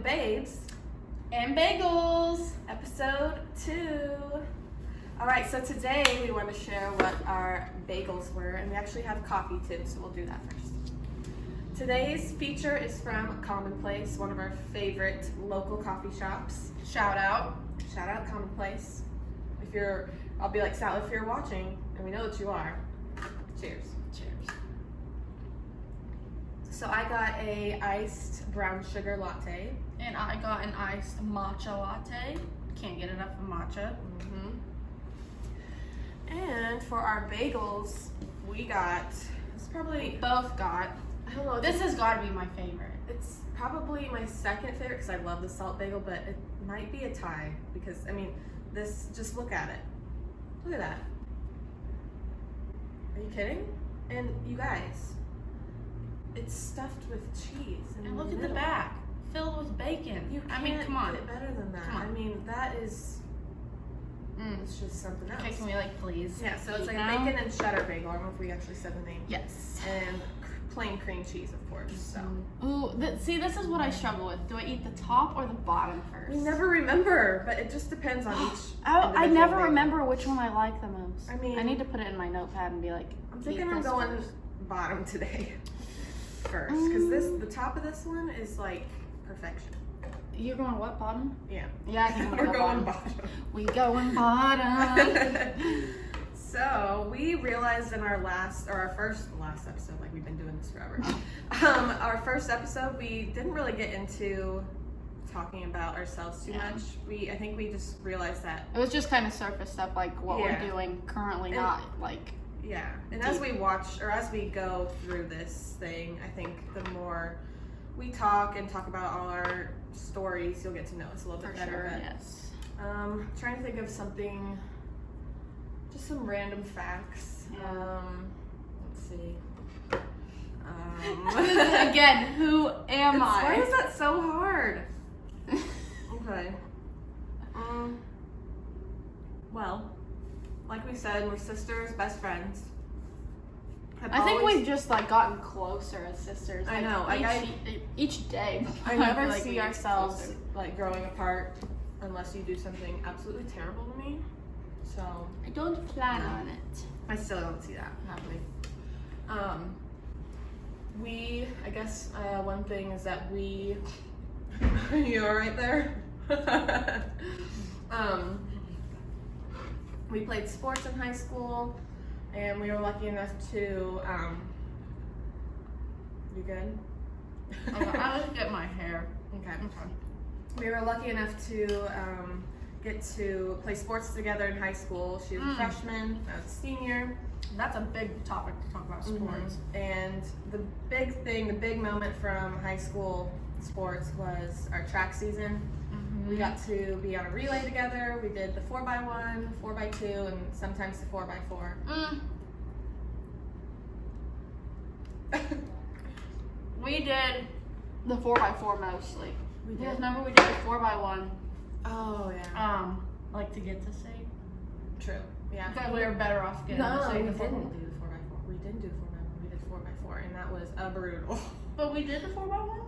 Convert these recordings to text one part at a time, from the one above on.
Babes and Bagels, episode 2. Alright, so today we want to share what our bagels were, and we actually have coffee too, so we'll do that first. Today's feature is from Commonplace, one of our favorite local coffee shops. Shout out Commonplace. I'll be like, Sal, if you're watching, and we know that you are, cheers. Cheers. So I got a iced brown sugar latte. And I got an iced matcha latte. Can't get enough of matcha. And for our bagels, we both got, I don't know. This has got to be my favorite. It's probably my second favorite because I love the salt bagel, but it might be a tie because, I mean, just look at it. Look at that. Are you kidding? And you guys, it's stuffed with cheese. And look at the back, filled with bacon. Come on. Get it better than that. I mean, that is, it's just something else. Okay, can we please? Yeah, so it's like a bacon and cheddar bagel. I don't know if we actually said the name. Yes. And plain cream cheese, of course. So. Ooh, see, this is what I struggle with. Do I eat the top or the bottom first? We never remember, but it just depends on each. I never bagel. remember which one I like the most. I mean, I need to put it in my notepad and be like, I'm thinking I'm going bottom today first, because the top of this one is like perfection. You're going what, bottom? Yeah. Yeah, I think we're going bottom. We going bottom. So we realized in our last episode, like we've been doing this forever. Our first episode, we didn't really get into talking about ourselves too much. I think we just realized that it was just kind of surface stuff, like what we're doing currently, not like. Yeah, and as we go through this thing, I think the more we talk about all our stories, you'll get to know us a little bit better. Sure, yes. Trying to think of something, just some random facts. Let's see. Again, who am I? Why is that so hard? Okay. Well, like we said, we're sisters, best friends. I think we've just gotten closer as sisters. I know. Each day. I never see ourselves growing apart unless you do something absolutely terrible to me. So I don't plan on it. I still don't see that happening. I guess one thing is that we. You all right there? We played sports in high school, and we were lucky enough to. You good? I was get my hair. Okay. We were lucky enough to get to play sports together in high school. She was a freshman, I was a senior. That's a big topic to talk about sports. And the big moment from high school sports was our track season. We got to be on a relay together. We did the 4x1, 4x2, and sometimes the 4x4. We did the 4x4 mostly. You guys remember we did the 4x1? Oh yeah. To get to state. True. Yeah. Because we were better off getting to state. We didn't do the 4x4. We didn't do the 4x1. We did 4x4, and that was brutal. But we did the 4x1.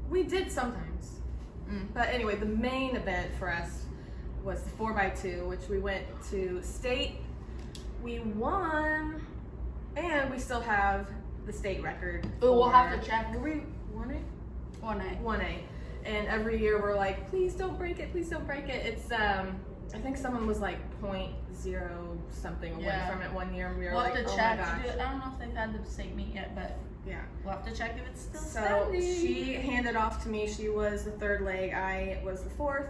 We did sometimes. But anyway, the main event for us was the 4x2, which we went to state. We won, and we still have the state record. We'll have to check. Were we 1A? 1A. 1A. And every year we're like, please don't break it, please don't break it. It's, I think someone was 0.0 something away from it one year, and we were have to oh check. my gosh. I don't know if they've had the state meet yet, but yeah. We'll have to check if it's still So standing. she handed off to me. She was the third leg. I was the fourth,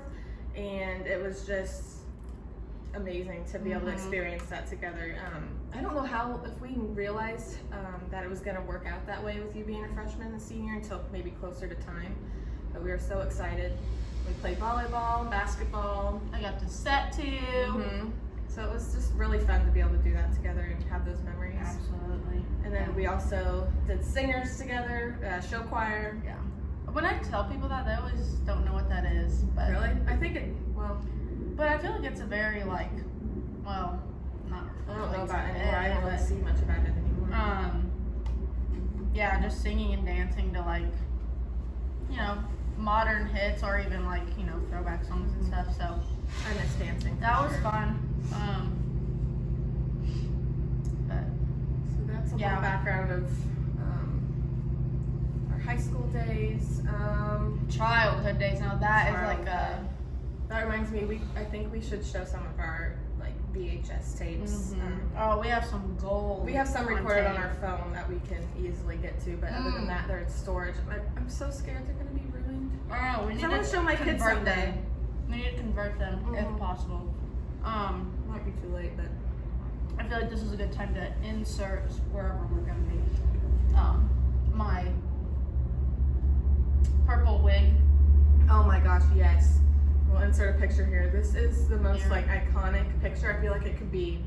and it was just amazing to be able to experience that together. I don't know if we realized that it was going to work out that way with you being a freshman and senior until maybe closer to time, but we were so excited. We played volleyball, basketball. I got to set too. So it was just really fun to be able to do that together and have those memories. Absolutely. And then we also did singers together, show choir. Yeah. When I tell people that, they always don't know what that is. But Really? I think But I feel like it's a very not. I don't know about it anymore. I don't really see much about it anymore. Yeah, just singing and dancing to modern hits or even like, throwback songs and stuff. So I miss dancing. that was fun. But So that's a little background of our high school days. Childhood days. Now that is like a. That reminds me, I think we should show some of our like VHS tapes. We have some gold. We have some recorded on our phone that we can easily get to, but other than that, they're in storage. I'm so scared they're gonna be ruined. Oh, we need to show my kids someday. We need to convert them if possible. Might be too late, but I feel like this is a good time to insert wherever we're gonna be. My purple wig. oh my gosh, yes. We'll insert a picture here. This is the most like iconic picture. I feel like it could be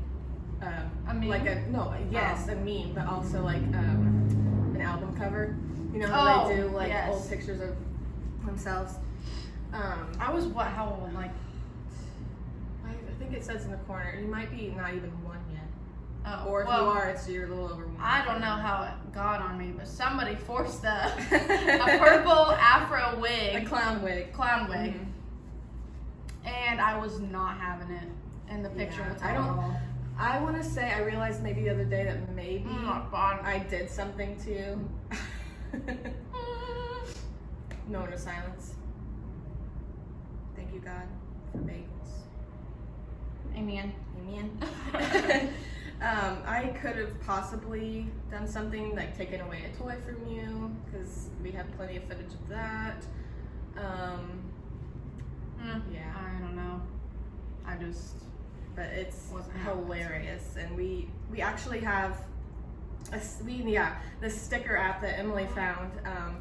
A meme? like a meme, but also like an album cover. You know how they do like old pictures of themselves. I was how old? Like I think it says in the corner. You might be not even one yet. oh, Or if you are, you're a little over one. I don't know how it got on me, but somebody forced a purple afro wig, A clown wig. Mm-hmm. And I was not having it. And the picture was terrible. I want to say, I realized maybe the other day that maybe I did something to you. Moment of silence. Thank you, God, for bagels. Amen. Amen. I could have possibly done something like taken away a toy from you, because we have plenty of footage of that. Yeah. I don't know. But it's wasn't hilarious, and we actually have the sticker app that Emily found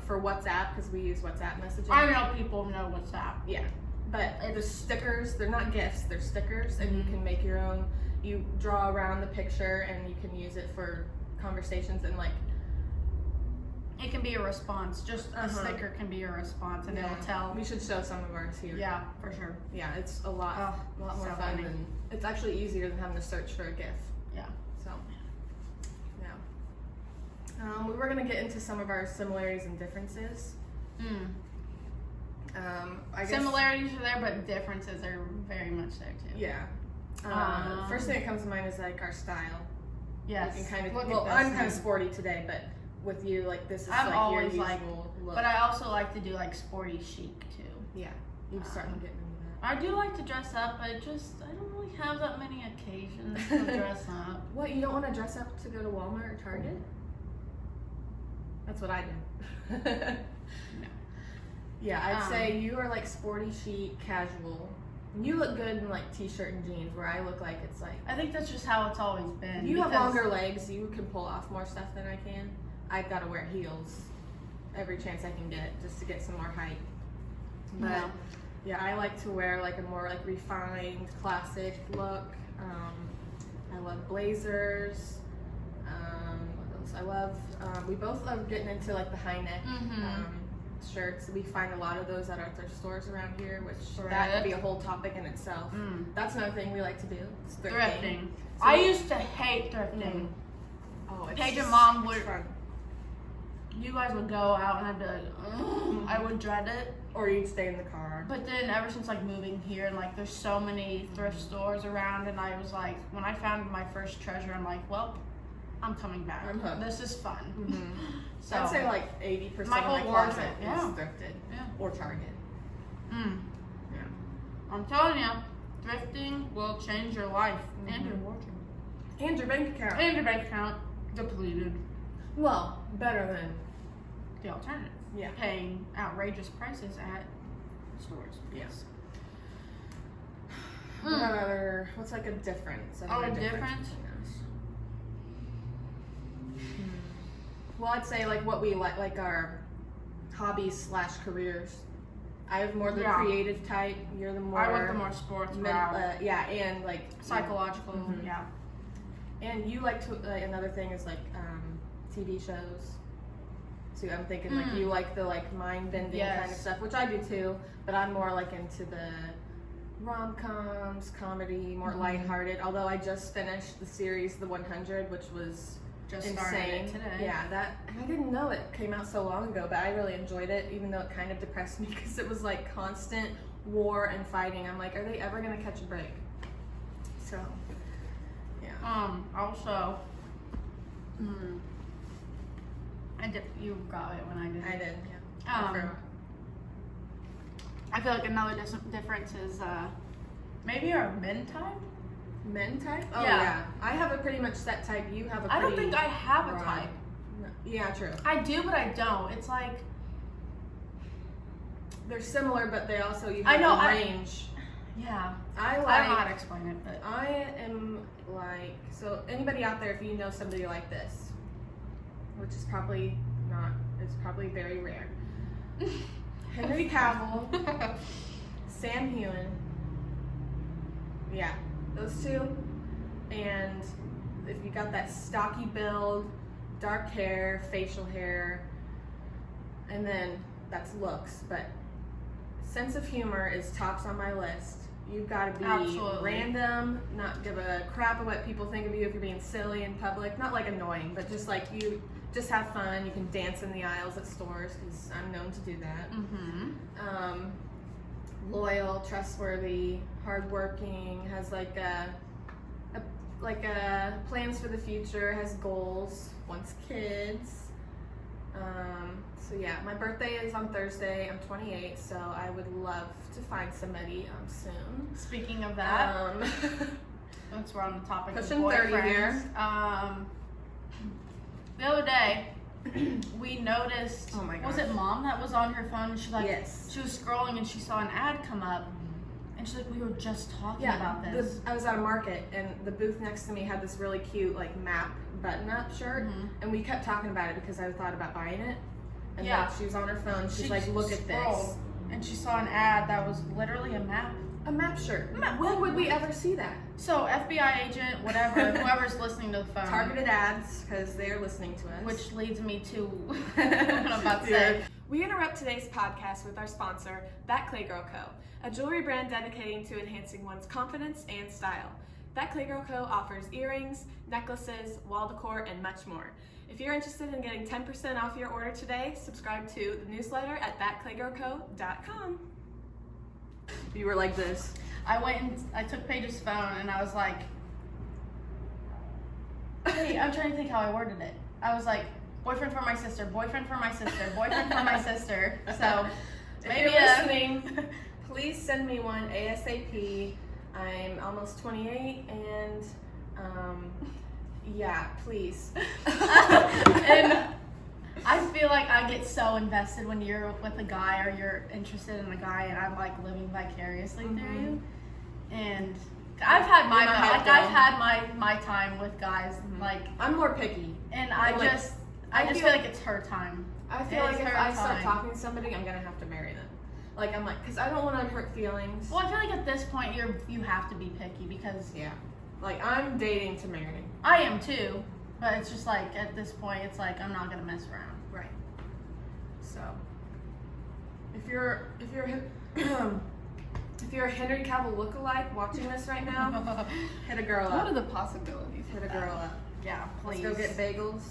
for WhatsApp, because we use WhatsApp messaging. I know people know WhatsApp. Yeah, but the stickers, they're not gifts, they're stickers, and you can make your own. You draw around the picture, and you can use it for conversations, and like it can be a response. Just a sticker can be a response, and it'll tell. We should show some of ours here. Yeah, for sure. Yeah, it's a lot more so fun, funny. and it's actually easier than having to search for a GIF. Yeah. So, yeah. We were gonna get into some of our similarities and differences. I guess, Similarities are there, but differences are very much there too. Yeah. First thing that comes to mind is like our style. Yes. You can kind of. I'm kind of sporty today, but with you, like this is I'm like always your usual look. But I also like to do like sporty chic too. Yeah. You're starting to get into that. I do like to dress up, but I don't really have that many occasions to dress up. What, you don't want to dress up to go to Walmart or Target? That's what I do. No. Yeah, I'd say you are like sporty chic, casual. You look good in like t-shirt and jeans, where I look like it's like. I think that's just how it's always been. You have longer legs, you can pull off more stuff than I can. I've got to wear heels every chance I can get, just to get some more height. But yeah, I like to wear like a more like refined, classic look. I love blazers. What else? I love. We both love getting into like the high neck shirts. We find a lot of those at our thrift stores around here, which that could be a whole topic in itself. That's another thing we like to do. Is thrifting. So I used to hate thrifting. Oh, it's Paige and Mom would. fun. You guys would go out, and I'd be like, I would dread it. Or you'd stay in the car. But then ever since like moving here, and like there's so many thrift stores around, and I was like, when I found my first treasure, I'm like, well, I'm coming back. I'm hooked. This is fun. So I'd say like 80% of my my whole closet wardrobe, is thrifted or Target. Yeah. I'm telling you, thrifting will change your life and your wardrobe And your bank account. and your bank account depleted. Well, better than The alternative. Yeah. Paying outrageous prices at stores. Yes. What's like a difference? A difference? Well, I'd say like what we like our hobbies / careers. I have more the creative type. You're the more. I want the more sports route. And like psychological. Yeah. And you like to another thing is like TV shows. So I'm thinking like you like the like mind bending kind of stuff, which I do too. But I'm more like into the rom-coms, comedy, more lighthearted. Although I just finished the series The 100, which was just started it today. Yeah, and I didn't know it came out so long ago, but I really enjoyed it, even though it kind of depressed me because it was like constant war and fighting. I'm like, are they ever gonna catch a break? So, yeah. Also, you got it when I did. I did, yeah. I feel like another difference is maybe our men type. Men type? Oh Yeah. yeah. I have a pretty much set type. You have a pretty I don't think I have a broad type. No. Yeah, true. I do, but I don't. It's like they're similar, but they also you I have know, the range. Yeah. I I don't know how to explain it, but I am like, so anybody out there, if you know somebody like this, which is probably not, it's probably very rare. Henry Cavill, Sam Heughan, yeah, those two, and if you got that stocky build, dark hair, facial hair, and then that's looks, but sense of humor is tops on my list. You've got to be Absolutely. random, not give a crap of what people think of you if you're being silly in public. Not like annoying, but just like you just have fun. You can dance in the aisles at stores because I'm known to do that. Loyal, trustworthy, hardworking, has like plans for the future, has goals, wants kids. So yeah, my birthday is on Thursday. I'm 28, so I would love to find somebody soon. speaking of that, since we're on the topic of Pushing 30 boyfriends, here. The other day we noticed. Oh my Was gosh. it Mom that was on her phone? And she Yes. She was scrolling and she saw an ad come up, and she's like, "We were just talking about this." I was at a market and the booth next to me had this really cute like map button-up shirt, and we kept talking about it because I thought about buying it. And Yeah. then she was on her phone. She's She like, "Look at this." scrolled, and she saw an ad that was literally a map. A map shirt. When would we ever see that? So FBI agent, whatever, whoever's listening to the phone. Targeted ads because they're listening to us. Which leads me to what I'm about to say. We interrupt today's podcast with our sponsor, That Clay Girl Co., a jewelry brand dedicating to enhancing one's confidence and style. That Clay Girl Co. offers earrings, necklaces, wall decor, and much more. If you're interested in getting 10% off your order today, subscribe to the newsletter at thatclaygirlco.com. You were like this. I went and I took Paige's phone and I was like, hey, I'm trying to think how I worded it. I was like, boyfriend for my sister, boyfriend for my sister, boyfriend for my sister. So maybe if you're listening, please send me one ASAP. I'm almost 28 and yeah, please. And I feel like I get so invested when you're with a guy or you're interested in a guy, and I'm like living vicariously through you. And I've had my time with guys. Like I'm more picky, and I like, just feel like it's her time. I feel like It's if her I start time. talking to somebody, I'm gonna have to marry them. Like I'm like, because I don't want to hurt feelings. Well, I feel like at this point you have to be picky because Yeah, like I'm dating to marry. I am too. But it's just like at this point, it's like I'm not gonna mess around. Right. So, if you're if you're a Henry Cavill lookalike watching this right now, hit a girl What up. are the possibilities? Hit a girl up. Yeah, please. Let's go get bagels.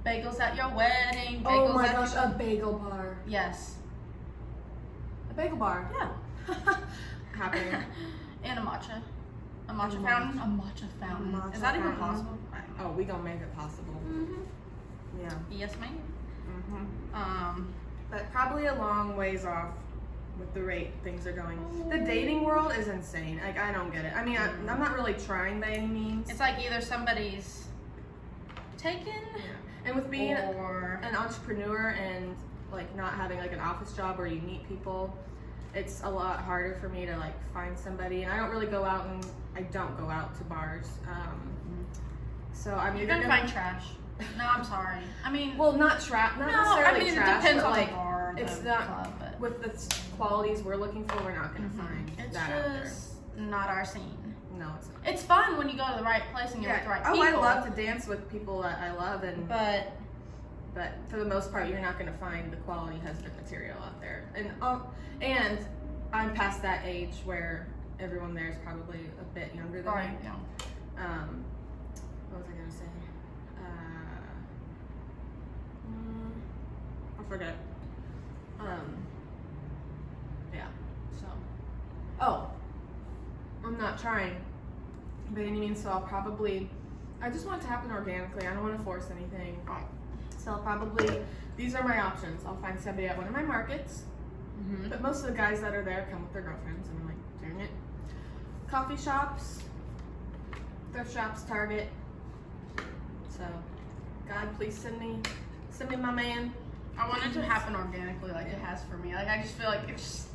Bagels at your wedding. Bagels Oh my at gosh, your... a bagel bar. Yes. A bagel bar. Yeah. Happening. And a matcha. A matcha fountain. A matcha fountain. Matcha Is that even fountain. possible? I don't know. Oh, we gonna make it possible. Yeah. Yes, ma'am. But probably a long ways off with the rate things are going. The dating world is insane. Like I don't get it. I mean, I'm not really trying by any means. It's like either somebody's taken Yeah. And with being or an entrepreneur and like not having like an office job where you meet people, it's a lot harder for me to like find somebody. And I don't really go out I don't go out to bars. So I'm you're either gonna find trash. No, I'm sorry. I mean, well, not necessarily it trash, depends but on like the bar. Or it's the not club, but with the qualities we're looking for. We're not gonna find it's that out there. just not our scene. No, it's not. It's fun when you go to the right place and you're with the right people. Oh, I love to dance with people that I love, But for the most part, you're not going to find the quality husband material out there. And I'm past that age where everyone there is probably a bit younger than me. yeah. What was I going to say? forget. Yeah. So. Oh. I'm not trying by any means, so I'll probably. I just want it to happen organically. I don't want to force anything. So I'll probably. These are my options. I'll find somebody at one of my markets. Mm-hmm. But most of the guys that are there come with their girlfriends, and I'm like, dang it. Coffee shops, thrift shops, Target. So, God, please send me my man. I want it to happen organically, like it has for me. Like I just feel like it's just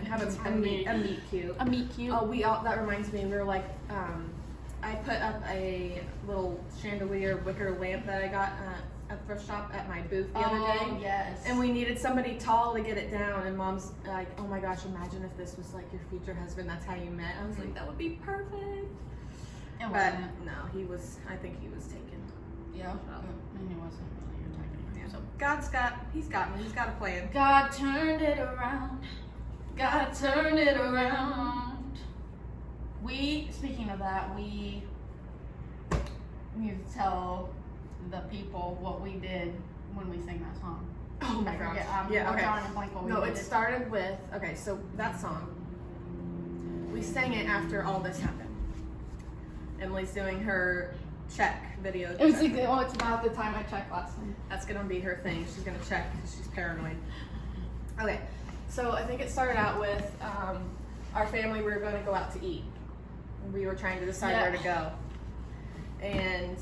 Have a meet cute. a meet cute. Oh, that reminds me. We were like, I put up a little chandelier wicker lamp that I got at the thrift shop at my booth the other day. Yes. And we needed somebody tall to get it down. And Mom's like, oh my gosh, imagine if this was like your future husband. That's how you met. I was like, that would be perfect. But no, I think he was taken. Yeah. And he wasn't really your type anyway. Yeah. So he's got me. He's got a plan. God turned it around. God turned it around. Speaking of that, we need to tell the people what we did when we sang that song. Oh my gosh. Yeah, okay. Drawing a blank what we did. It started with, so that song, we sang it after all this happened. Emily's doing her check video. It's about the time I checked last time. That's gonna be her thing. She's gonna check because she's paranoid. Okay, so I think it started out with our family. We were going to go out to eat. We were trying to decide where to go, and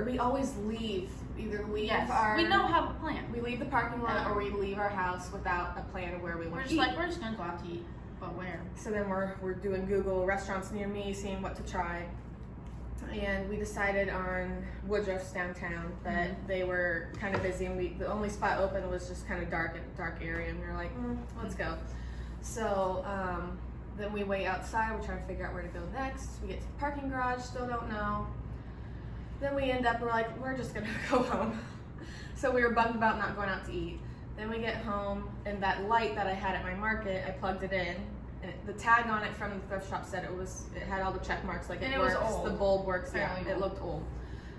we always leave. Either we don't have a plan. We leave the parking lot or we leave our house without a plan of where we want to eat. We're just gonna go out to eat, but where? So then we're doing Google restaurants near me, seeing what to try. And we decided on Woodruff's downtown, but they were kind of busy, and the only spot open was just kind of dark area, and we were like, let's go. So then we wait outside, we're trying to figure out where to go next. We get to the parking garage, still don't know. Then we end up, we're just gonna go home. So we were bummed about not going out to eat. Then we get home, and that light that I had at my market, I plugged it in. And the tag on it from the thrift shop said it had all the check marks, like it works. Was old. The bulb works. Yeah, Old. it looked old,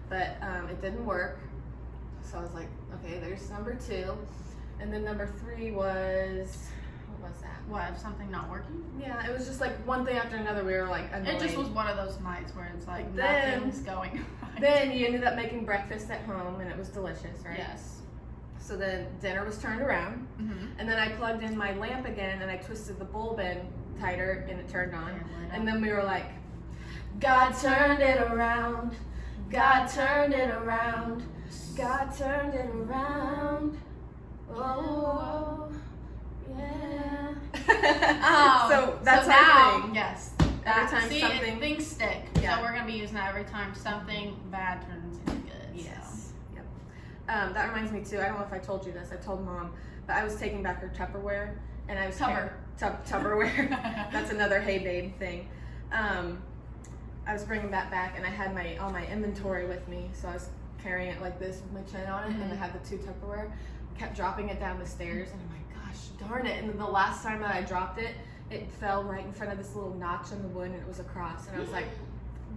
but it didn't work. So I was like, okay, there's number 2, and then number 3 was, what was that? What, something not working? Yeah, it was just like one thing after another. We were like annoyed. It just was one of those nights where it's like then, nothing's going right. Then you ended up making breakfast at home, and it was delicious, right? Yes. So then dinner was turned around, and then I plugged in my lamp again, and I twisted the bulb in tighter, and it turned on. And then we were like, God turned it around, God turned it around, God turned it around. Oh, yeah. So that's our thing. Yes. Every time things stick. Yeah. So we're gonna be using that every time something bad turns into good. Yes. So. Yep. That reminds me too. I don't know if I told you this. I told Mom, but I was taking back her Tupperware, and I was Tupperware. That's another Hey Babe thing. I was bringing that back, and I had all my inventory with me, so I was carrying it like this with my chin on it, and I had the 2 Tupperware. Kept dropping it down the stairs, and I'm like, gosh darn it! And then the last time that I dropped it, it fell right in front of this little notch in the wood, and it was a cross. And I was like,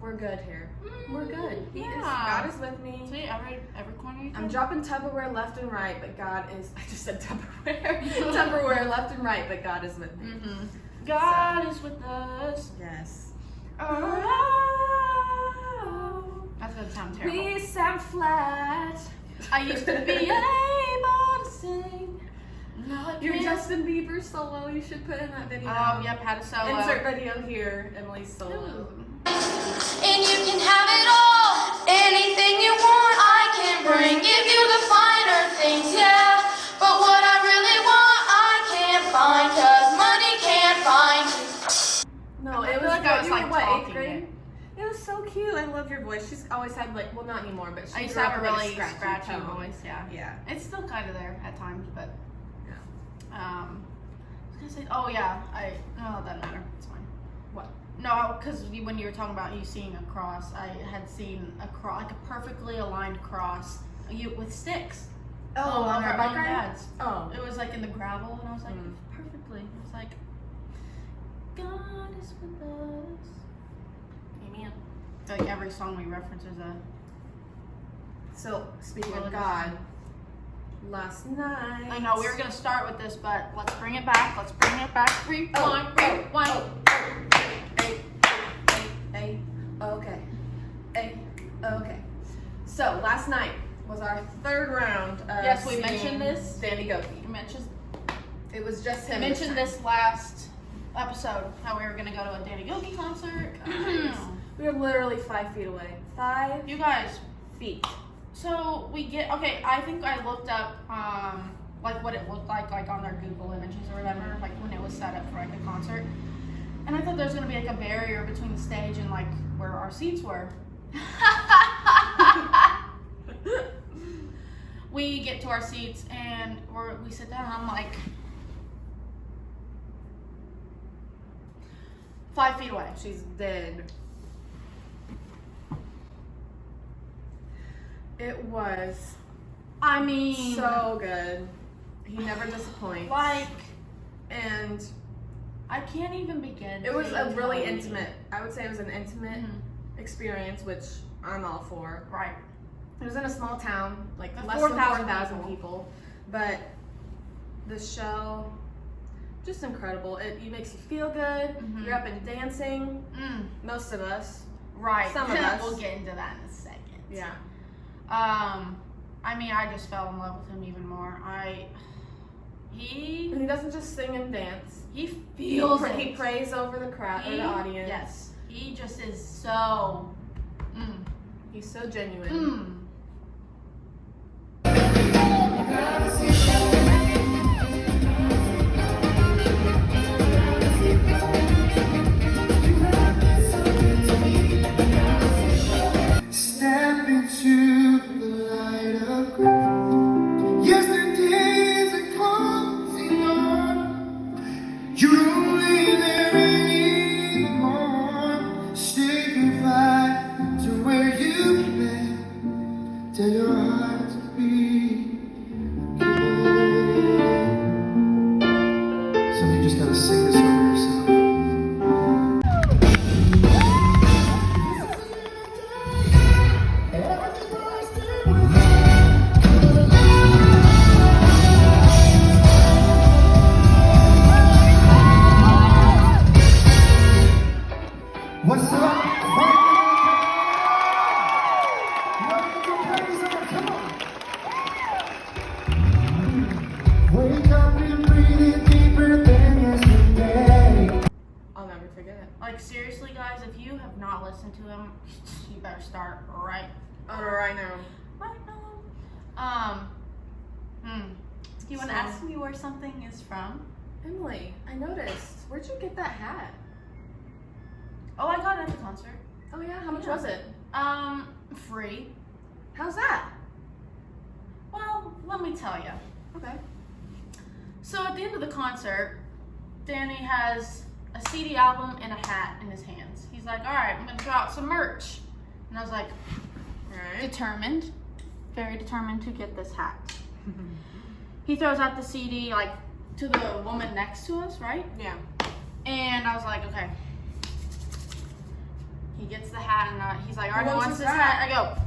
we're good here. We're good. God is with me. See, every corner you I'm dropping Tupperware left and right, but God is. I just said Tupperware. Tupperware left and right, but God is with me. God is with us. Yes. Oh, that's gonna sound terrible. We sound flat. I used to be able to sing. Your Justin Bieber solo. You should put in that video. Yep, had a solo. Insert video here. Emily's solo. And you can have it all, anything you want I can bring, give you the finer things, yeah, but what I really want I can't find, cause money can't find you. No, it was like I was like what, talking 8th grade? It was so cute. I love your voice. She's always had well, not anymore, but I used grew to up have a with, really scratchy tone. voice, yeah. Yeah. It's still kind of there at times, but Yeah. I was gonna say, doesn't matter. It's fine. What? No, because when you were talking about you seeing a cross, I had seen a cross, like a perfectly aligned cross, with sticks. On our bike ride? Dad's. Oh. It was like in the gravel, and I was like, perfectly. It was like, God is with us. Amen. Like every song we reference is a. So speaking Well, of God, last night. I know we were gonna start with this, but let's bring it back. Rewind. Okay. So last night was our third round. Yes, we mentioned this. Danny Goki. It was just him. I mentioned this last episode, how we were gonna go to a Danny Goki concert. We were literally 5 feet away. 5 You guys. feet. So I think I looked up like what it looked like on their Google images or whatever, like when it was set up for like the concert. And I thought there was gonna be like a barrier between the stage and like where our seats were. We get to our seats and we sit down and I'm like 5 feet away. She's dead. It was I mean, so good. He never disappoints. And I can't even begin. it was to a really tell you. intimate, I would say it was an intimate experience, which I'm all for. Right. It was in a small town, like Of less than 4,000 4,000 people. But the show, just incredible. It makes you feel good. Mhm. You're up and dancing. Most of us. Right. Some of us. We'll get into that in a second. Yeah. I mean, I just fell in love with him even more. And he doesn't just sing and dance. He feels it. He prays over the crowd or the audience. Yes. He just is so. He's so genuine. Step into the light of grace. Yesterday's are closing on. You don't live there anymore. Say goodbye to where you've been. Tell your heart to beat again. Some of you just gotta sing this over yourself. What's up? Come on. Wake up and breathe it deeper than yesterday. I'll never forget it. Like, seriously, guys, if you have not listened to him, you better start right now. You want to ask me where something is from? Emily, I noticed. Where'd you get that hat? Oh, I got it at the concert. Oh yeah, how much was it? Free. How's that? Well, let me tell you. Okay. So at the end of the concert, Danny has a CD album and a hat in his hands. He's like, all right, I'm going to throw out some merch. And I was like, Alright. very determined to get this hat. He throws out the CD, like, to the woman next to us, right? Yeah. And I was like, okay. He gets the hat and he's like, all right, Who who wants wants this this hat? hat? I go,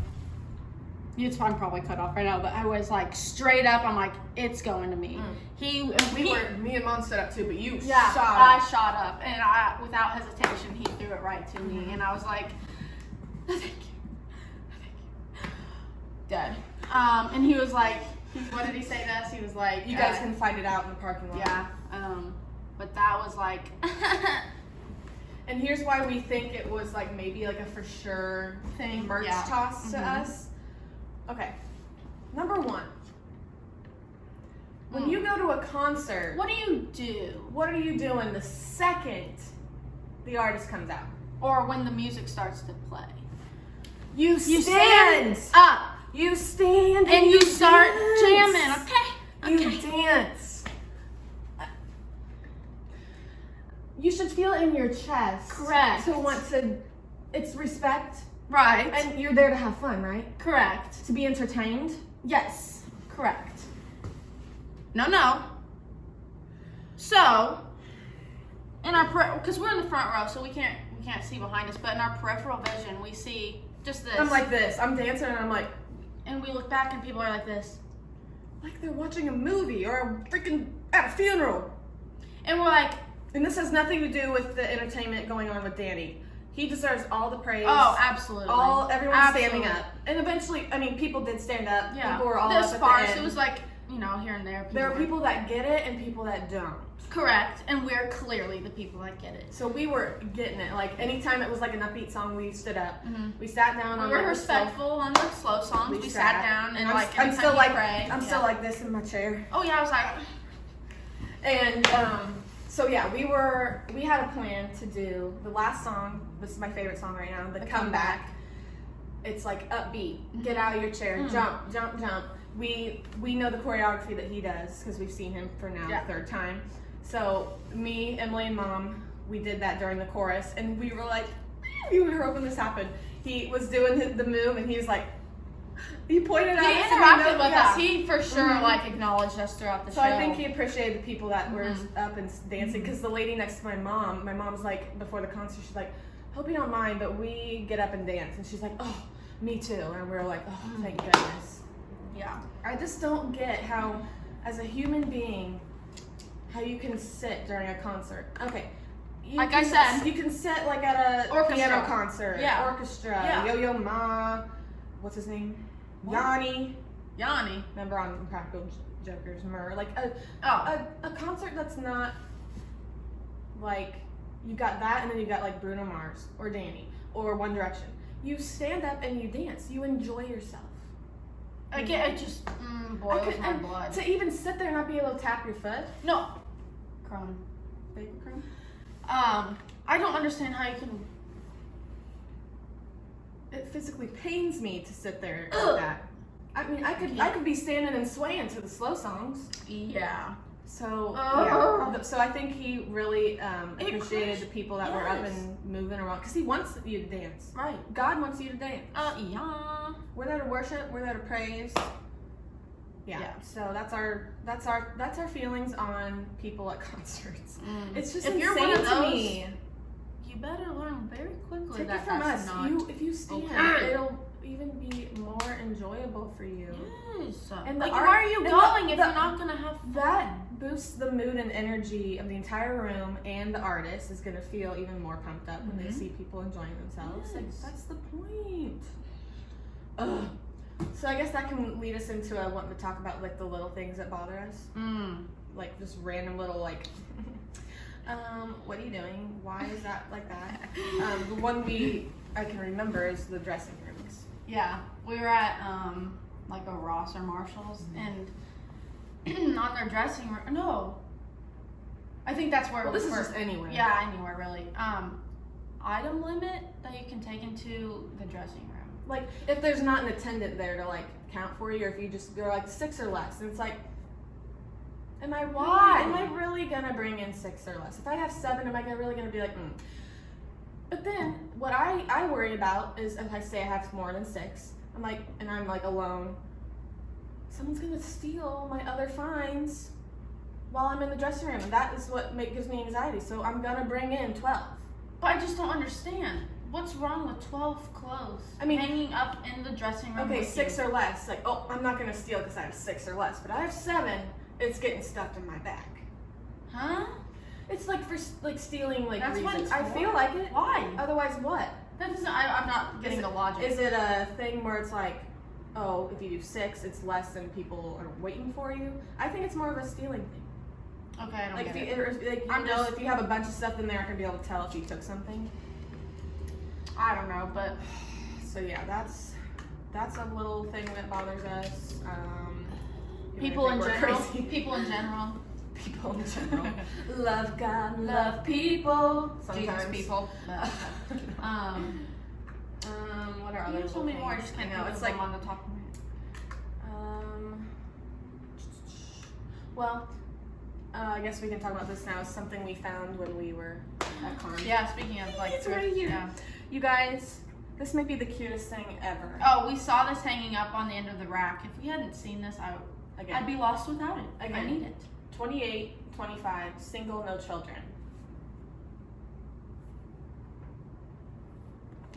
it's fine, probably cut off right now, but I was like, straight up, I'm like, it's going to me. Me and Mom stood up too, but you Yeah, shot I up. shot up, and without hesitation, he threw it right to me, and I was like, "No, thank you, dead." And he was like, "What did he say to us?" He was like, You guys can fight it out in the parking lot. yeah." But that was like, And here's why we think it was like maybe like a for sure Thing, merch yeah. toss to Mhm. us. Okay. Number one. When you go to a concert, what do you do? what are you doing the second the artist comes out? Or when the music starts to play, You you stand up You stand and you start dance. jamming. Okay. You dance. You should feel it in your chest. Correct. To want to, it's respect. Right. And you're there to have fun, right? Correct. To be entertained. Yes. Correct. No. So, in our because we're in the front row, so we can't see behind us, but in our peripheral vision, we see just this. I'm like this. I'm dancing and I'm like, and we look back and people are like this. like they're watching a movie or freaking at a funeral. And we're like, and this has nothing to do with the entertainment going on with Danny. He deserves all the praise. oh, absolutely. Everyone standing up. And eventually, I mean, people did stand up. Yeah. People were all this up at sparse, the end. it was like, here and there. There are people that get it and people that don't. Correct, and we're clearly the people that get it. So we were getting it. Like, anytime it was like an upbeat song, we stood up. We sat down on We were like, respectful on the slow songs. We sat down and like I'm still anytime like we pray. I'm still like this in my chair. Oh yeah, I was like, And so yeah, we had a plan to do the last song. This is my favorite song right now, the comeback. It's like upbeat. Get out of your chair, jump, jump, jump. We know the choreography that he does because we've seen him for now the third time. So me, Emily, and Mom, we did that during the chorus, and we were like, we were hoping this happened. He was doing the move, and he was like, he pointed out. he interacted with us. He for sure like acknowledged us throughout the show. So I think he appreciated the people that were up and dancing, because the lady next to my mom's like, before the concert, she's like, hope you don't mind, but we get up and dance. And she's like, oh, me too. And we were like, oh, thank goodness. Yeah. I just don't get how, as a human being, how you can sit during a concert. Okay. Like I said. You can sit like at a Orchestra. piano concert. Yeah. Orchestra. Yeah. Yo-Yo Ma. What's his name? Yanni. Remember on Impractical Jokers, Murr. Like a concert that's not like, you got that and then you got like Bruno Mars or Danny or One Direction. You stand up and you dance. You enjoy yourself. It just boils my blood. To even sit there and not be able to tap your foot. No. Crumb. Baby crumb. I don't understand how you can. It physically pains me to sit there like that. I mean, I could be standing and swaying to the slow songs. Yeah. So yeah. So I think he really appreciated the people that were up and moving around, because he wants you to dance. Right. God wants you to dance. Yeah. We're there to worship. We're there to praise. Yeah. So that's our feelings on people at concerts. It's just if insane you're one of to those, me. You better learn very quickly Take that it from that's us. not. If you stand, okay. it'll even be more enjoyable for you. Yes. And like, the art- why are you and going if the- you're not gonna have fun? That boosts the mood and energy of the entire room, and the artist is gonna feel even more pumped up when they see people enjoying themselves. Yes. Like, that's the point. Ugh. So I guess that can lead us into wanting to talk about like the little things that bother us, like just random little like, what are you doing? Why is that like that? The one I can remember is the dressing rooms. Yeah, we were at like a Ross or Marshall's, and on their dressing room. No, I think that's where. Well, this is just anywhere. Yeah, anywhere really. Item limit that you can take into the dressing room. Like, if there's not an attendant there to like count for you, or if you just go like 6 or less, and it's like, am I really gonna bring in 6 or less? If I have 7, am I really gonna be like, But then what I worry about is if I say I have more than 6, I'm like alone, someone's gonna steal my other finds while I'm in the dressing room, and that is what gives me anxiety. So I'm gonna bring in 12. But I just don't understand. What's wrong with 12 clothes? I mean, hanging up in the dressing room. Okay, with 6 you? or less. Like, oh, I'm not gonna steal because I have 6 or less, but I have 7. It's getting stuffed in my bag. Huh? It's like for like stealing like That's what reasons. it's I for. feel like it. Why? Otherwise, what? That doesn't. I'm not getting the logic. Is it a thing where it's like, oh, if you do 6, it's less than people are waiting for you? I think it's more of a stealing thing. Okay, I don't Like get if it. if you have a bunch of stuff in there, I can be able to tell if you took something. I don't know, but So yeah, that's a little thing that bothers us. people in we're general. crazy. People in general. People in general. Love God, love people. Sometimes. Jesus people. What are other There's so many more. I things? just can't know, think it's of like them on the top of my head. Well, I guess we can talk about this now. It's something we found when we were at con. Yeah, speaking of like It's thrift, right here. yeah. You guys, this may be the cutest thing ever. Oh, we saw this hanging up on the end of the rack. If we hadn't seen this, Again. I'd be lost without it. I Again. need it. 28, 25, single, no children.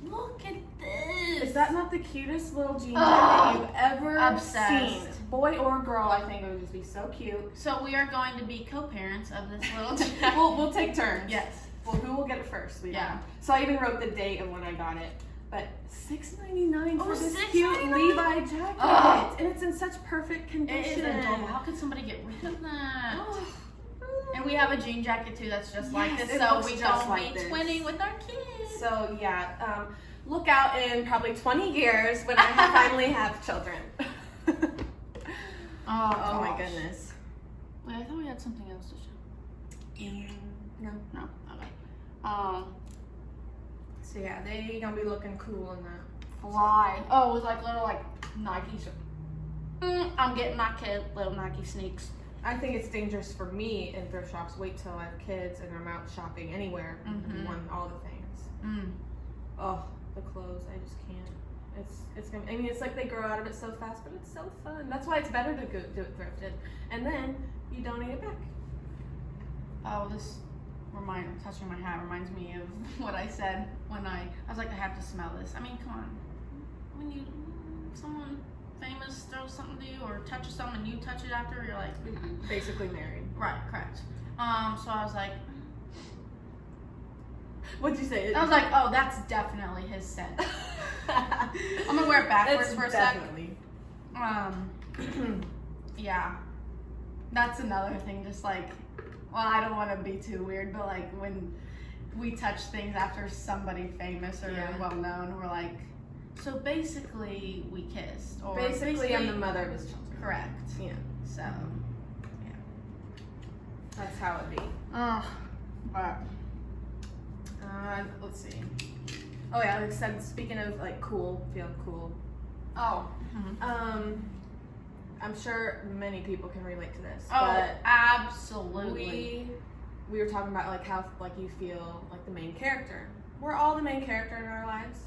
Look at this. Is that not the cutest little jean jacket you've ever Obsessed. seen? boy or girl, I think it would just be so cute. So we are going to be co-parents of this little child. We'll take turns. Yes. Well, who will get it first? Yeah. So I even wrote the date of when I got it. But $6.99 for this $6.99? cute Levi jacket. Oh. And it's in such perfect condition. It is adorable. How could somebody get rid of that? Oh. And we have a jean jacket too that's just like Yes, this, it so looks we just don't like be this. twinning with our kids. So yeah, look out in probably 20 years when I finally have children. Oh my goodness. Wait, I thought we had something else to show. No. No. Okay. So yeah, they gonna be looking cool in that. Fly. Oh, with like little like Nikes. I'm getting my kid little Nike sneaks. I think it's dangerous for me in thrift shops. Wait till I have kids and I'm out shopping anywhere and want all the things. Oh, the clothes, I just can't. It's gonna. I mean, it's like they grow out of it so fast, but it's so fun. That's why it's better to go do it thrifted, and then you donate it back. Oh, this touching my hat reminds me of what I said when I was like, I have to smell this. I mean, come on. When someone famous throws something to you or touches something and you touch it after, you're like, Basically married. right, correct. So I was like, What'd you say? I was like, oh, that's definitely his scent. I'm gonna wear it backwards for a definitely. sec. Yeah, that's another thing. Just like, well, I don't want to be too weird, but like when we touch things after somebody famous or well known, we're like, so basically we kissed. Or Basically, I'm the mother of his children. Correct. Yeah. So, Yeah. That's how it be. but Let's see. Oh yeah, like I said, speaking of like cool, feeling cool. I'm sure many people can relate to this. But absolutely. we were talking about like how like you feel like the main character. We're all the main character in our lives.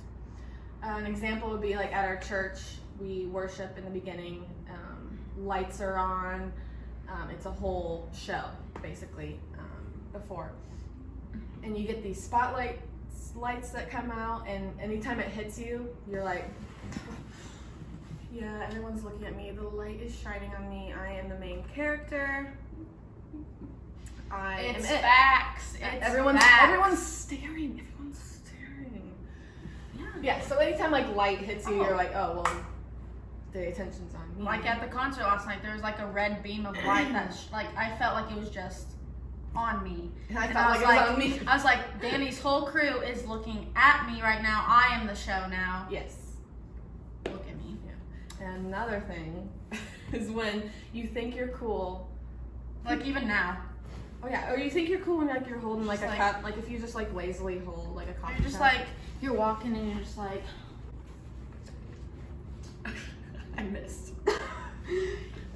An example would be like at our church, we worship in the beginning. Lights are on. It's a whole show basically before, and you get these lights that come out, and anytime it hits you, you're like, yeah, everyone's looking at me. The light is shining on me. I am the main character. It's facts. Everyone's staring. Yeah. So anytime like light hits you, you're like, oh well, the attention's on me. Like at the concert last night, there was like a red beam of light that like I felt like it was just on me. And I felt like it was on me. I was like, Danny's whole crew is looking at me right now. I am the show now. Yes. Look at me. Yeah. And another thing is when you think you're cool. Like even now. Oh yeah, or you think you're cool when like you're holding like Just a cup, like if you just like lazily hold like a coffee You're just cup. like, you're walking and you're just like. I missed.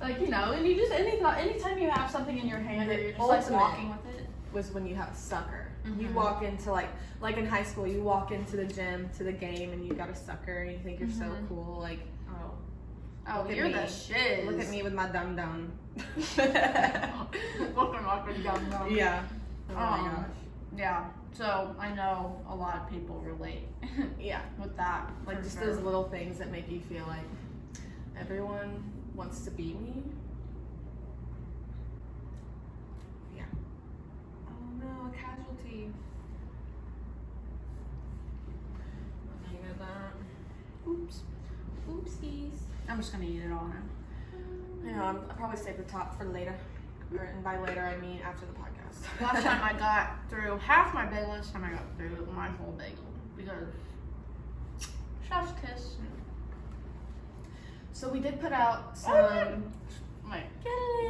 Like, you know, and you just, anytime you have something in your hand or you're just like Ultimate. walking with it. Was when you have a sucker. You Mhm. walk into like in high school, you walk into the gym to the game and you got a sucker and you think you're so cool, like, Oh, Look at you're me. the shit. look at me with my dum dum. Looking like a dumb. Yeah. Oh my gosh. Yeah. So I know a lot of people relate Yeah. with that. Like for just sure. those little things that make you feel like everyone wants to be me. Yeah. Oh no, a casualty. Hang with that. Oops. Oopsies. I'm just gonna eat it all now. I know, I'll probably save the top for later. And by later, I mean after the podcast. Last time I got through half my bagel, this time I got through my whole bagel because chef's kiss. So we did put out some. Wait,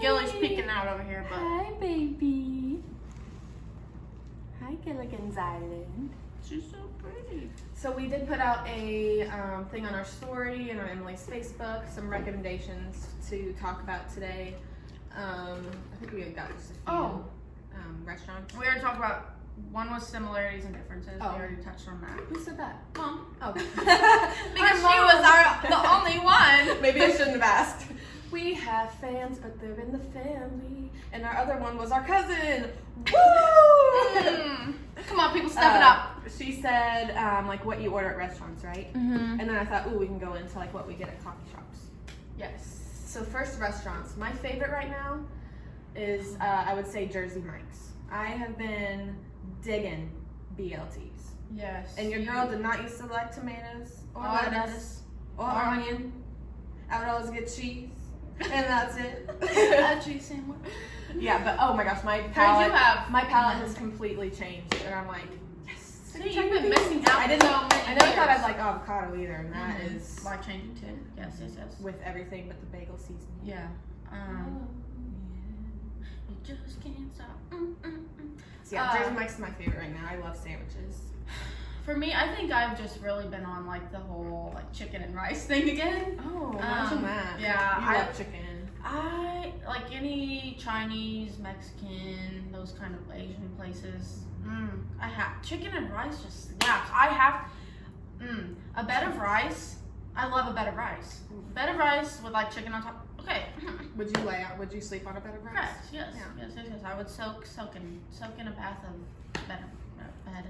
Gilly's peeking out over here, but Hi, baby. Hi, Gilligan's Island. she's so pretty. So we did put out a thing on our story and on Emily's Facebook, some recommendations to talk about today. I think we got just a few restaurants. We already talked about one was similarities and differences. Oh. We already touched on that. Who said that? Mom. Oh. Because she was the only one. Maybe I shouldn't have asked. We have fans, but they're in the family. And our other one was our cousin. Woo! Come on, people, step it up. She said, like what you order at restaurants, right? Mm-hmm. And then I thought, ooh, we can go into like what we get at coffee shops. Yes. So first restaurants. My favorite right now is I would say Jersey Mike's. I have been digging BLTs. Yes. And your girl did not used to like tomatoes or Or lettuce or onion. I would always get cheese, and that's it. A cheese sandwich. Yeah, but oh my gosh, my How did you palate have? has completely changed, and I'm like, yes. See, you've been missing out. I didn't. so many I never thought years. I'd like avocado either, and that is life changing too. Yes. with everything but the bagel seasoning. Yeah. You just can't stop. So yeah, Jersey Mike's is my favorite right now. I love sandwiches. For me, I think I've just really been on like the whole like chicken and rice thing again. Oh, imagine that. Yeah, you love chicken. I like any Chinese, Mexican, those kind of Asian places. I have chicken and rice just slaps. I have a bed of rice. I love a bed of rice. Bed of rice with like chicken on top. Okay. Would you lay out? Would you sleep on a bed of rice? Correct. Yes. Yeah. Yes. I would soak in a bath of bed. Okay.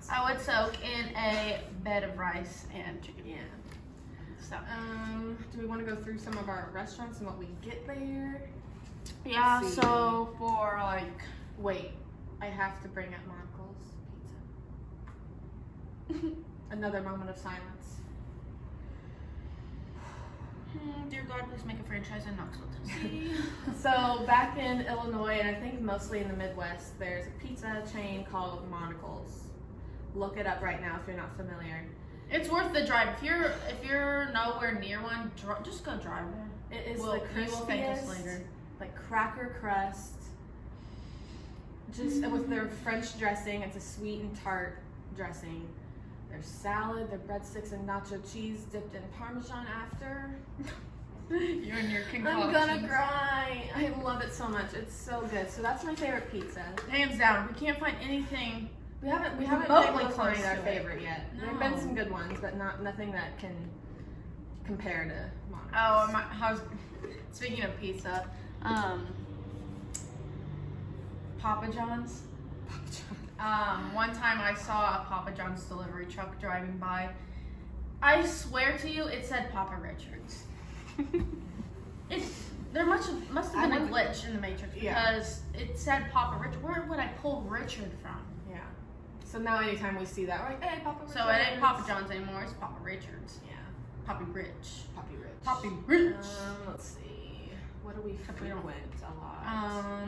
I would soak in a bed of rice and chicken. Yeah. So. Do we want to go through some of our restaurants and what we get there? Yeah. Let's see. So for like. Wait, I have to bring up Monocle's pizza. Another moment of silence. Dear God, please make a franchise in Knoxville, Tennessee. So back in Illinois, and I think mostly in the Midwest, there's a pizza chain called Monocle's. Look it up right now if you're not familiar. It's worth the drive. If you're nowhere near one, just go drive there. It is You the will thank us crispiest, later. like cracker crust, just with their French dressing. It's a sweet and tart dressing. Their salad, their breadsticks, and nacho cheese dipped in Parmesan after. You and your I'm gonna cry. I love it so much. It's so good. So that's my favorite pizza. Hands down, we can't find anything. We haven't been remotely able to find close our to it. favorite yet. There have No. been some good ones, but nothing that can compare to Monocle's. How's speaking of pizza, Papa John's. One time I saw a Papa John's delivery truck driving by. I swear to you, it said Papa Richards. There must have been a glitch in the Matrix because it said Papa Richard. Where would I pull Richard from? Yeah. So now anytime we see that, we're like, hey, Papa Richards. So it ain't Papa John's anymore. It's Papa Richards. Yeah. Poppy Rich. Poppy Rich. Poppy Rich. Let's see. What do we We don't- frequent a lot?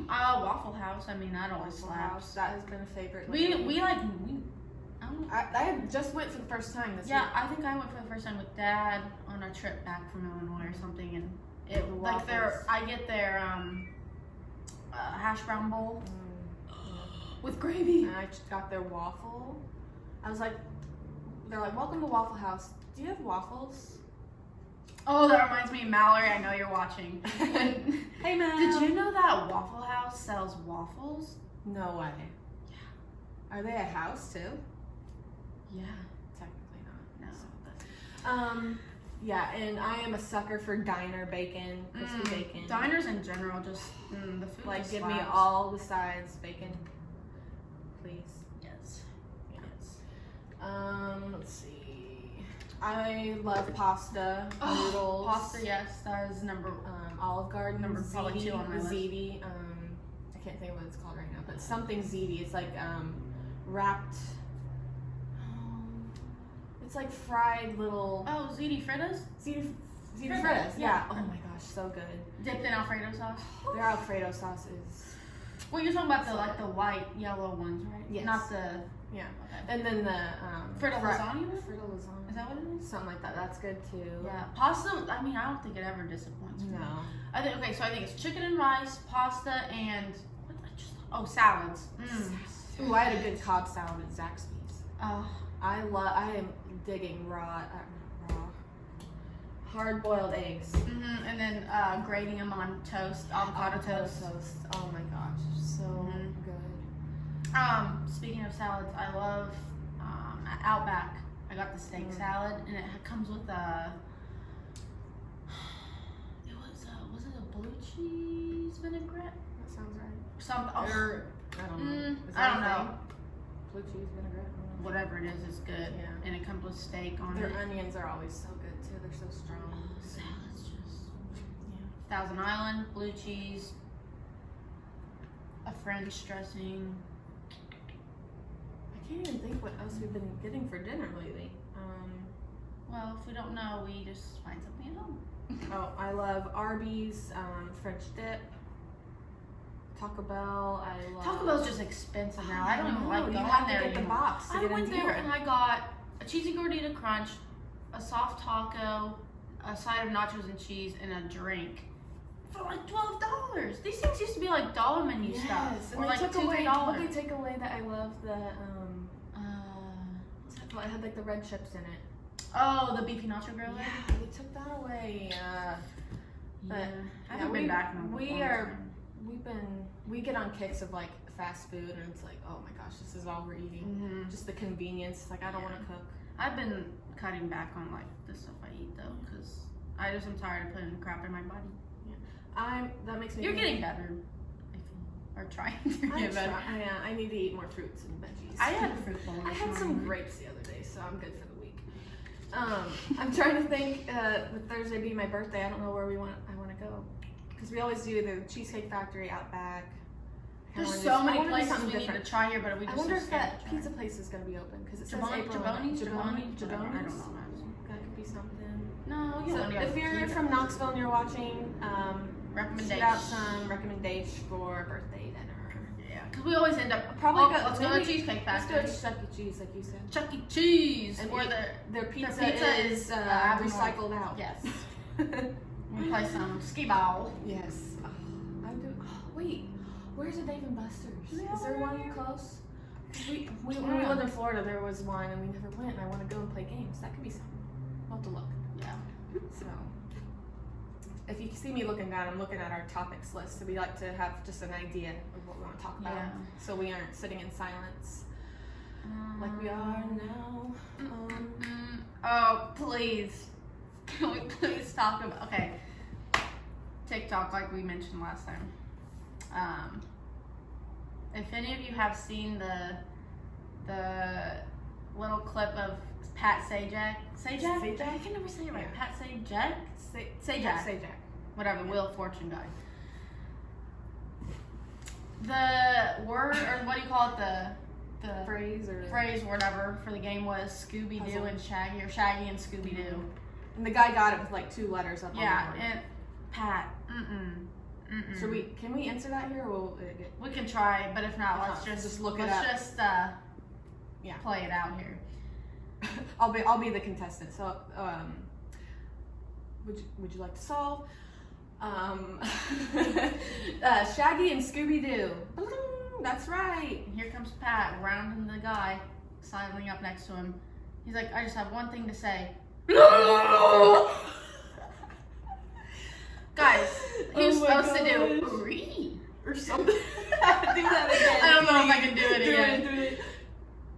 Waffle House. I mean, that always Waffle House, slaps. that has been a favorite. We I don't know. I just went for the first time this Yeah, week. I think I went for the first time with Dad on a trip back from Illinois or something, and it The like waffles. I get their hash brown bowl with And gravy. I got their waffle. I was like, they're like, welcome to Waffle House. Do you have waffles? Oh, that reminds me, Mallory. I know you're watching. Hey, man. Did you know that Waffle House sells waffles? No way. Yeah. Are they a house too? Yeah. Technically not. No. Yeah, and I am a sucker for diner bacon, crispy bacon. Diners in general, just the food. Like, just give me slaps. all the sides bacon, please. Yes. Yeah. Yes. Let's see. I love pasta, noodles. Pasta, yes, that is number. Olive Garden, Number probably 2 on my list. ziti. I can't think of what it's called right now, but something ziti. It's like wrapped. It's like fried little Oh, ziti fritters, ziti Fritters, fritters. yeah. Yeah. Oh my gosh, so good. dipped in Alfredo sauce. Their Alfredo sauce is Well, you're talking about the white yellow ones, right? Yes. Not the. yeah. Okay. And then the Fritta lasagna? Fritta lasagna. Is that what it is? Something like that. That's good too. Yeah, pasta. I mean, I don't think it ever disappoints me. No. I think so I think it's chicken and rice, pasta, and what did I just? Oh, salads. Ooh, I had a good Cobb salad at Zaxby's. Oh, I am digging hard-boiled eggs. and then grating them on toast, avocado toast. Oh my gosh, so good. Speaking of salads, I love at Outback. I got the steak salad, and it comes with was it a blue cheese vinaigrette? That sounds right. Something. Or I don't know. Is I that don't a know. thing? blue cheese vinaigrette. Whatever it is good. Yeah. And it comes with steak on Their it. onions are always so good too. They're so strong. Salad's just Yeah. Thousand Island, blue cheese, a French dressing. I can't even think what else we've been getting for dinner lately. Well, if we don't know, we just find something at home. Oh, I love Arby's, French dip, Taco Bell. I love Taco Bell's just expensive now. I don't even like You going have to there get the anymore. box to I get a went there deal. and I got a cheesy gordita crunch, a soft taco, a side of nachos and cheese, and a drink for like $12. These things used to be like dollar menu stuff, and or they like took $2, away. $3. What they take away that I love the what's that called? It had like the red chips in it. Oh, the beefy nacho grill. Yeah, they took that away. But I haven't been back in a long time. We get on kicks of like fast food, and it's like, oh my gosh, this is all we're eating. Mhm. Just the convenience. Like I don't want to cook. I've been cutting back on like the stuff I eat though, because I'm tired of putting crap in my body. That makes me. You're think- getting better, if you are trying to I'm get better. I need to eat more fruits and veggies. I had a fruit bowl. I this had some morning. grapes the other day, so I'm good for the week. I'm trying to think. With Thursday being my birthday, I don't know where I want to go, because we always do the Cheesecake Factory, Outback. There's I so wanna many do places something we need different. to try here, but we I just wonder are if scared that to try. pizza place is going to be open, because it says Jaboni, April. Jaboni's? Jaboni's? I don't know. That could be something. No, you So want to go if you're here. from Knoxville and you're watching, Recommendation. shoot out some recommendation for birthday dinner. Yeah, because we always end up Probably let's go to Cheesecake Let's Factory. go to Chuck E. Cheese, like you said. Chuck E. Cheese, And or eat- the Their pizza, pizza is abnormal. recycled out. yes. We play some skee ball. Yes. Oh, I do. Oh, wait, where's the Dave and Buster's? Do they Is have there one one here? close? When we lived in Florida, there was one, and we never went. And I want to go and play games. That could be something. We'll have to look. Yeah. So, if you see me looking down, I'm looking at our topics list. So we like to have just an idea of what we want to talk about, Yeah. so we aren't sitting in silence like we are now. Oh, please. Can we please talk about, okay, TikTok, like we mentioned last time. If any of you have seen the little clip of Pat Sajak, I can never say it right. Yeah. Pat Sajak? Sajak. Say Jack. Whatever, Wheel of Fortune guy. The word, or what do you call it, the Phrase or phrase or whatever for the game was Scooby-Doo Puzzle. and Shaggy, or Shaggy and Scooby-Doo. And the guy got it with like 2 letters up Yeah, on the board. and Pat, So can we answer that here, or will it get? we can try, but if not, If let's not, just just look it let's up. just Yeah. play it out here. I'll be the contestant. So would you like to solve? Shaggy and Scooby-Doo. That's right. And here comes Pat, rounding the guy, sidling up next to him. He's like, I just have one thing to say. Guys, he was Oh my supposed to do gosh. re Or something. Do that again. I don't know if I can do it again. Do it.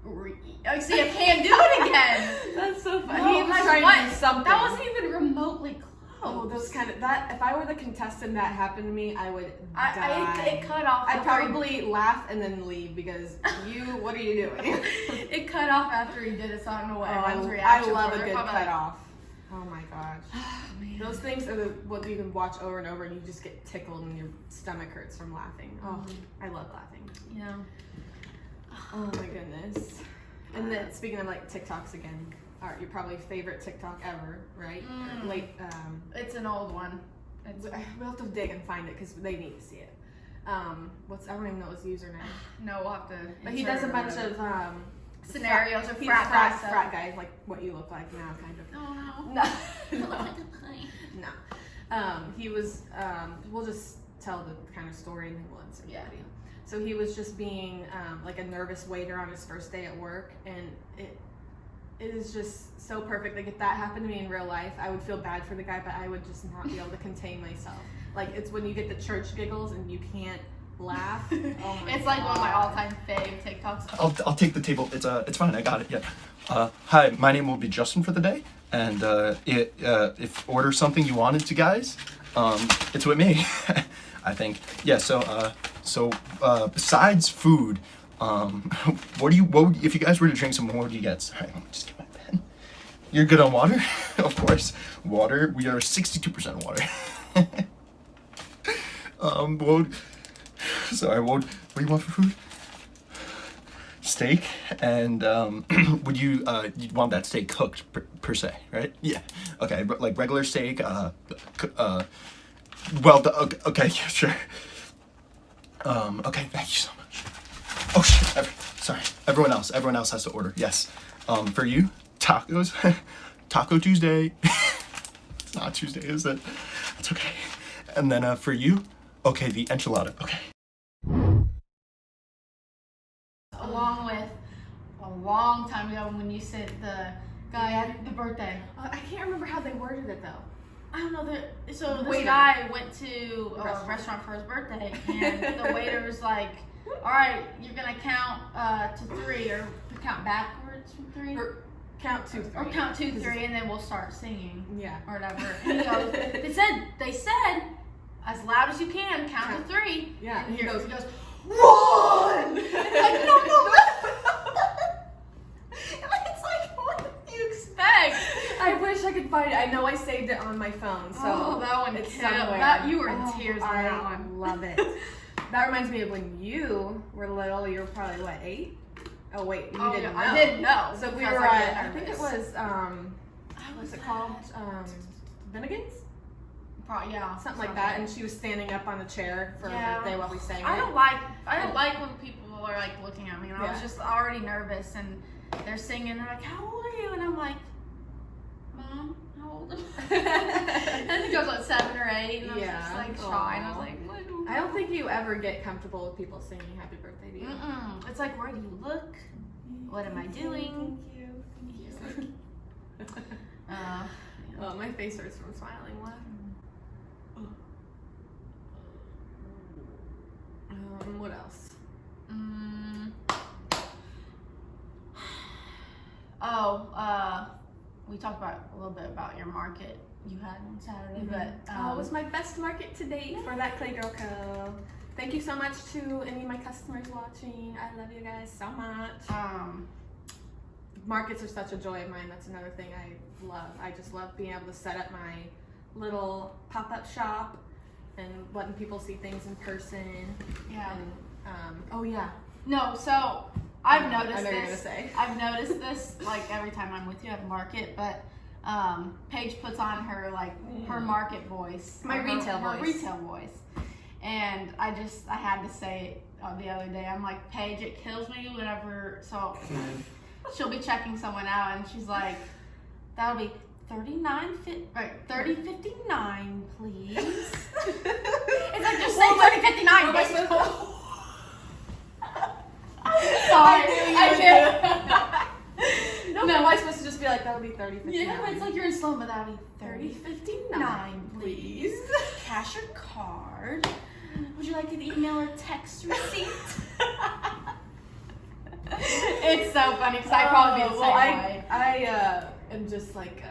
re. Oh, see, I can't do it again. That's so funny. No, He was guys, trying what? to do something. That wasn't even remotely close. Oh, those kind of that. If I were the contestant, that happened to me, I would die. It cut off. I'd after probably laugh and then leave because what are you doing? it cut off after he did it, so I don't know what Oh, everyone's I reaction love was. a They're good probably cut like, off. Oh my gosh. Those things are what you can watch over and over, and you just get tickled and your stomach hurts from laughing. Oh, I love laughing. Yeah. Oh my goodness. And then speaking of like TikToks again, your probably favorite TikTok ever, right? Late. It's an old one. We'll have to dig and find it because they need to see it. I don't even know his username. No, we'll have to. But he does a bunch of scenarios of he's frat guys. frat guy, like what you look like now, kind of. Oh No, no. no. He was. We'll just tell the kind of story and then we'll insert the video. So he was just being like a nervous waiter on his first day at work, and it is just so perfect. Like if that happened to me in real life, I would feel bad for the guy, but I would just not be able to contain myself. Like it's when you get the church giggles and you can't laugh. Oh my It's like one of my God. all-time fave TikToks. I'll take the table. It's fine. I got it. Yeah. Hi, my name will be Justin for the day, and if order something you wanted to, guys, it's with me. I think. Yeah. So besides food, If you guys were to drink some more, what would you get? Sorry, let me just get my pen. You're good on water? Of course. Water. We are 62% water. What do you want for food? Steak, and would you'd want that steak cooked per se, right? Yeah. Okay, like regular steak. Okay, yeah, sure. Okay, thank you so much. Oh shit! Sorry, everyone else has to order. Yes. For you, tacos. Taco Tuesday. It's not Tuesday, is it? It's okay. And then for you, okay, the enchilada. Okay. Along with a long time ago when you said the guy had the birthday. I can't remember how they worded it though. I don't know. So this Waiter. guy went to a restaurant for his birthday, and the waiter was like, "All right, you're gonna count to 3, or count backwards from 3, Or count 2, 3. or count 2, 3, and then we'll start singing, Yeah. or whatever." And he goes, "They said, as loud as you can, count to 3." Yeah. And he goes, 1. It's Like, no. It's like, what do you expect? I wish I could find it. I know I saved it on my phone, so that one it's killed. somewhere. You were in tears on that I one. love it. That reminds me of when you were little. You were probably what, 8? Oh wait, you didn't know. I didn't know. So we because were I get at, I think it nervous. was what's it called? Bennigan's? Yeah, Something like that. And she was standing up on a chair for her birthday while we sang I it. don't like when people are like looking at me, and I was Yeah. just already nervous, and they're singing. They're like, "How old are you?" And I'm like, "Mom, how old am I?" And it goes like 7 or 8, and I was just like shy, and I was like, "What?" I don't think you ever get comfortable with people singing happy birthday to you. It's like, where do you look? What am I doing? Thank you. Oh, my face hurts from smiling. What? What else? We talked about a little bit about your market you had on Saturday, but it was my best market to date for that Clay Girl Co. Thank you so much to any of my customers watching. I love you guys so much. Markets are such a joy of mine. That's another thing I love. I just love being able to set up my little pop-up shop and letting people see things in person. Yeah. And, oh yeah. No, so I've noticed I know this. you're gonna say. I've noticed this like every time I'm with you at the market, but Paige puts on her her market voice, My or retail her voice. retail voice, and I had to say it the other day. I'm like, Paige, it kills me whenever she'll be checking someone out, and she's like, that'll be $30.59, please. It's like, just say $30.59, bitch. Sorry, I No, am I supposed to just be like, that'll be $30.59? Yeah, but it's like you're in slow, but that'll be $30.59, please. Cash or card? Would you like an email or text receipt? It's so funny because I'd probably be the same way. I am just like,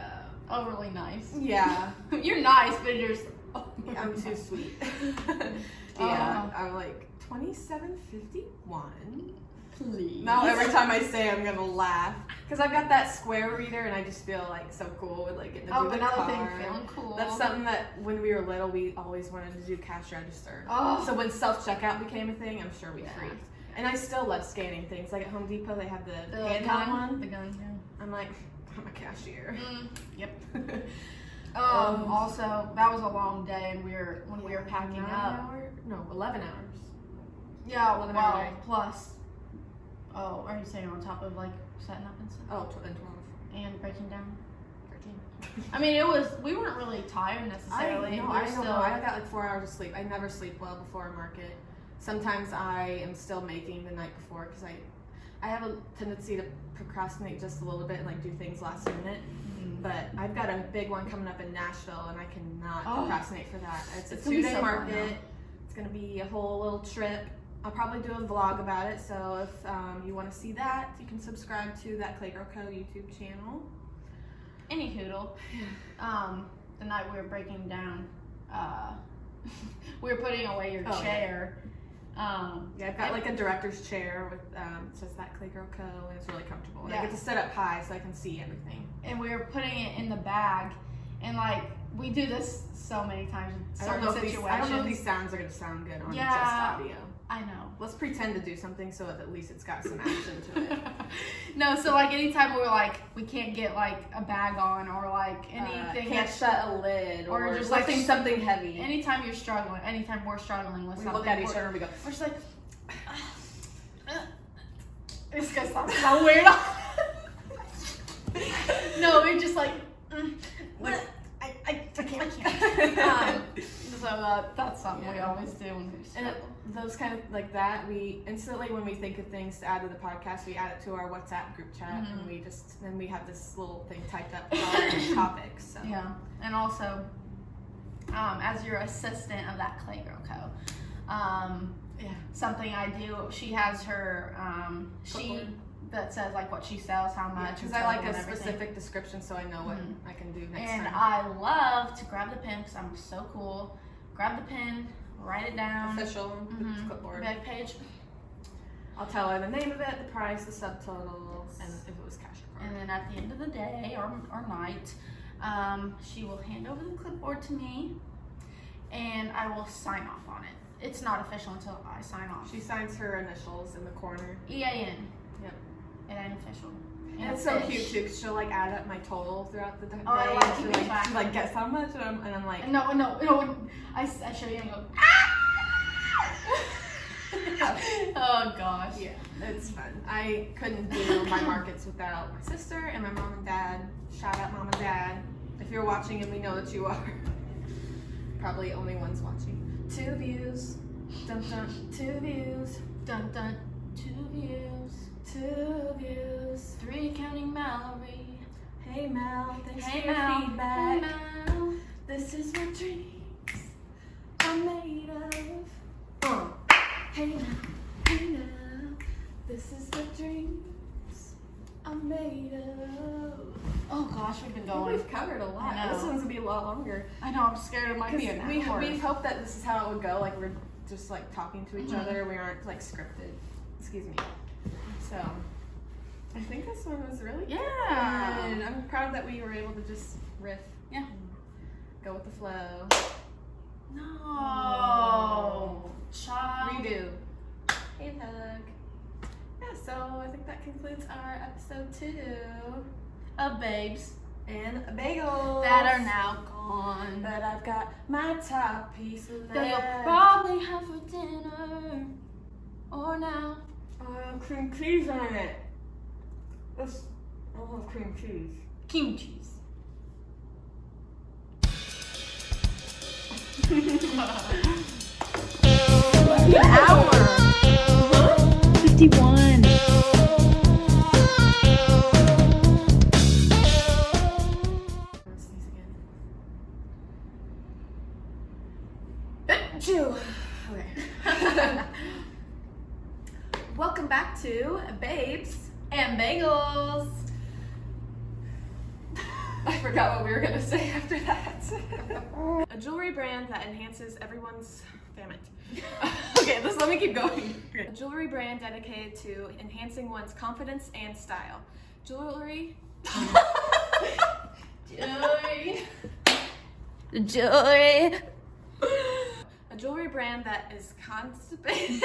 Overly nice. yeah. You're nice, but you're just. I'm too sweet. Yeah, I'm like, $27.51. Please. Now every time I say I'm gonna laugh because I've got that square reader and I just feel like so cool with like getting to do the another card. thing, feeling cool. That's something that when we were little we always wanted to do cash register. Oh. So when self-checkout became a thing, I'm sure we freaked. And I still love scanning things. Like at Home Depot, they have the handheld one. The gun, yeah. I'm like, I'm a cashier. Yep. Also, that was a long day, and when we were packing up. 11 hours. Yeah, 11 hour day. plus. Oh, are you saying on top of like setting up and stuff? Oh, and 12. And breaking down? I mean, we weren't really tired necessarily. I don't know. I got like 4 hours of sleep. I never sleep well before a market. Sometimes I am still making the night before because I have a tendency to procrastinate just a little bit and like do things last minute. But I've got a big one coming up in Nashville and I cannot procrastinate for that. It's a 2-day so market. It's going to be a whole little trip. I'll probably do a vlog about it. So if you want to see that, you can subscribe to that Clay Girl Co. YouTube channel. Any hoodle. The night we were breaking down, we were putting away your chair. Yeah, I've got like a director's chair with says that Claygirl Co. and it's really comfortable. And I Yeah. get to sit up high so I can see everything. And we were putting it in the bag, and like we do this so many times in I certain don't know situations. if these sounds are gonna sound good on Yeah. just audio. I know. Let's pretend to do something so that at least it's got some action to it. No, so like anytime we're like we can't get like a bag on or like anything Can't that's shut a lid or or just, just like, lifting something heavy. anytime you're struggling, anytime we're struggling with We something, look at each other and we go, we're just like this gonna sound so weird. No, we're just like I can't. So that's something we always do when we and struggle. those kind of like that, we instantly when we think of things to add to the podcast, we add it to our WhatsApp group chat, and we have this little thing typed up with all our topics. So. Yeah, and also, as your assistant of that Claygirl Co. Something I do. She has her sheet that says like what she sells, how much. Because I like a specific description, so I know what I can do next And time. I love to grab the pen because I'm so cool. Grab the pen, write it down. Official clipboard. Bag page. I'll tell her the name of it, the price, the subtotals, and if it was cash or card. And then at the end of the day or night, she will hand over the clipboard to me, and I will sign off on it. It's not official until I sign off. She signs her initials in the corner. EAN. Yep. It ain't official. And it's so cute too, because she'll like add up my total throughout the day. Oh, I like and keeping track. she like guess how much, and I'm like, No. I show you and go. Oh gosh. yeah, it's fun. I couldn't do my markets without my sister and my mom and dad. Shout out mom and dad. If you're watching, and we know that you are, probably only ones watching. 2 views. Dun dun. 2 views. Dun dun. 2 views. 2 views. 3 counting Mallory. Hey Mel, thanks Hey for your Mel. feedback. Hey Mel. This is what dreams are made of. Hey now, hey now. This is what dreams are made of. Oh gosh, we've been I think going. we've covered a lot. I know. This one's gonna be a lot longer. I know. I'm scared it might be an hour. We've hoped that this is how it would go. Like we're just like talking to each other. We aren't like scripted. Excuse me. So I think this one was really Yeah. fun. I'm proud that we were able to just riff. Yeah. Go with the flow. No. Child. Redo. Hand hug. Yeah, so I think that concludes our episode 2. Of babes And bagels. that are now gone. But I've got my top piece left. That you'll probably have for dinner. Or now. Cream cheese on it. I'll have cream cheese. King cheese. An hour. 51. Let's sneeze again. Chew. Okay. Welcome back to Babes And bagels. I forgot what we were gonna say after that. A jewelry brand that enhances everyone's. Damn it. Okay, let me keep going. A jewelry brand dedicated to enhancing one's confidence and style. Jewelry. Jewelry. Jewelry. A jewelry brand that is constipated.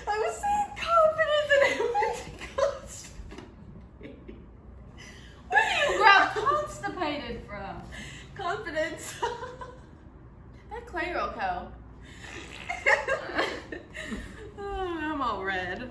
I was saying confidence and it went to constipated. Where do you grab constipated from? Confidence. That Clayrocco. Oh, I'm all red.